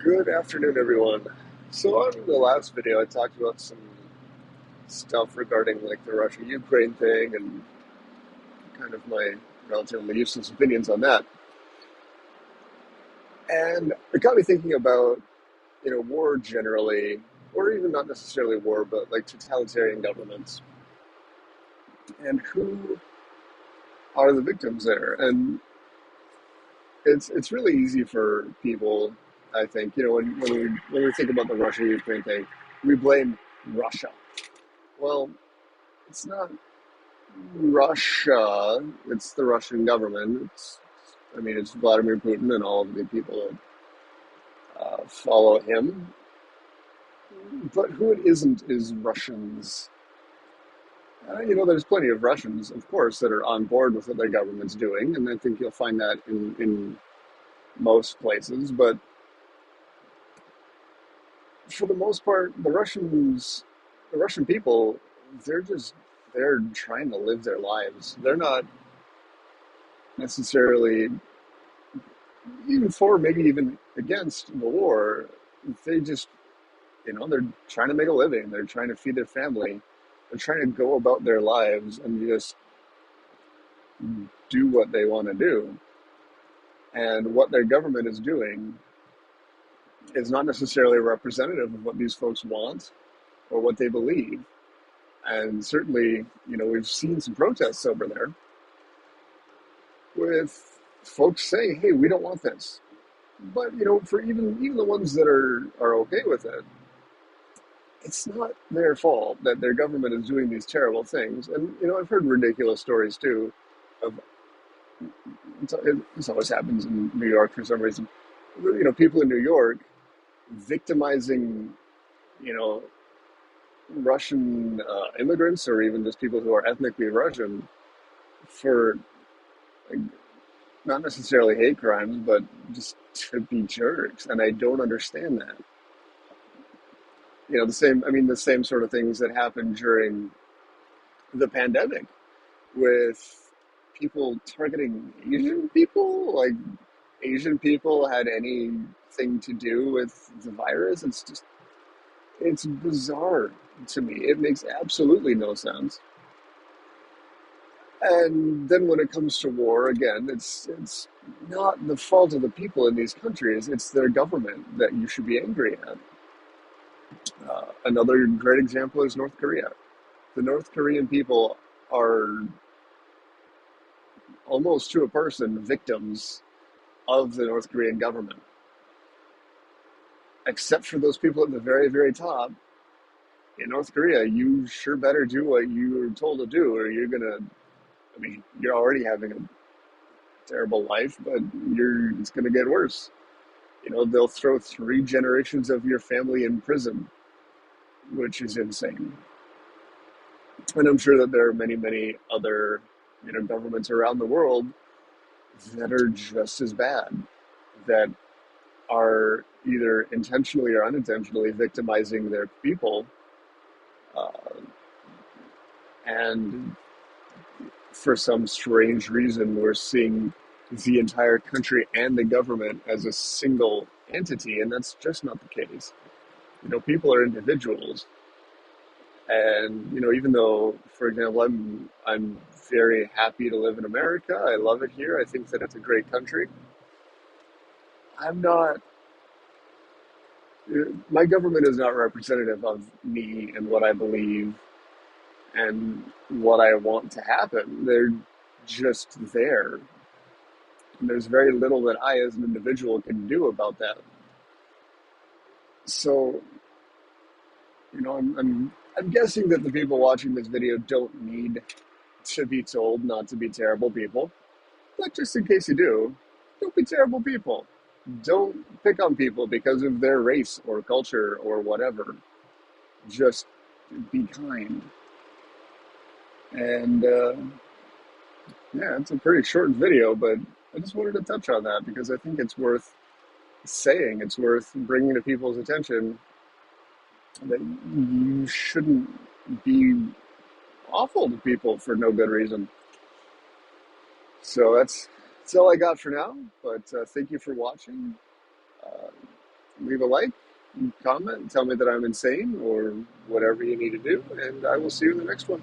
Good afternoon, everyone. So on the last video, I talked about some stuff regarding like the Russia-Ukraine thing and kind of my relatively useless opinions on that. And it got me thinking about, war generally, or even not necessarily war, but like totalitarian governments and who are the victims there. And it's really easy for people, I think, when we think about the Russia-Ukraine thing, we blame Russia. Well, it's not Russia, it's the Russian government. It's Vladimir Putin and all of the people that follow him. But who it isn't is Russians. There's plenty of Russians, of course, that are on board with what their government's doing, and I think you'll find that in most places. But for the most part, the Russian people, they're trying to live their lives. They're not necessarily even for, maybe even against the war. They just, they're trying to make a living. They're trying to feed their family. They're trying to go about their lives and just do what they want to do. And what their government is doing is not necessarily representative of what these folks want or what they believe. And certainly, we've seen some protests over there with folks saying, "Hey, we don't want this." But for even the ones that are okay with it, it's not their fault that their government is doing these terrible things. And I've heard ridiculous stories too. Of this always happens in New York for some reason. People in New York victimizing you know Russian immigrants or even just people who are ethnically Russian for, like, not necessarily hate crimes, but just to be jerks. And I don't understand that. The same sort of things that happened during the pandemic with people targeting Asian people, like Asian people had anything to do with the virus. It's bizarre to me. It makes absolutely no sense. And then when it comes to war, again, it's not the fault of the people in these countries. It's their government that you should be angry at. Another great example is North Korea. The North Korean people are almost to a person victims of the North Korean government. Except for those people at the very, very top in North Korea, you sure better do what you're told to do, or you're already having a terrible life, but it's gonna get worse. They'll throw 3 generations of your family in prison, which is insane. And I'm sure that there are many, many other, governments around the world that are just as bad, that are either intentionally or unintentionally victimizing their people. Uh, and for some strange reason, we're seeing the entire country and the government as a single entity, and that's just not the case. People are individuals, and even though, for example, I'm very happy to live in America. I love it here. I think that it's a great country. I'm not. My government is not representative of me and what I believe and what I want to happen. They're just there. And there's very little that I, as an individual, can do about that. So, I'm guessing that the people watching this video don't need to be told not to be terrible people. But just in case you do, don't be terrible people. Don't pick on people because of their race or culture or whatever. Just be kind. And yeah, it's a pretty short video, but I just wanted to touch on that because I think it's worth saying. It's worth bringing to people's attention that you shouldn't be awful to people for no good reason. So that's all I got for now. But thank you for watching. Uh, leave a like, comment, tell me that I'm insane or whatever you need to do, and I will see you in the next one.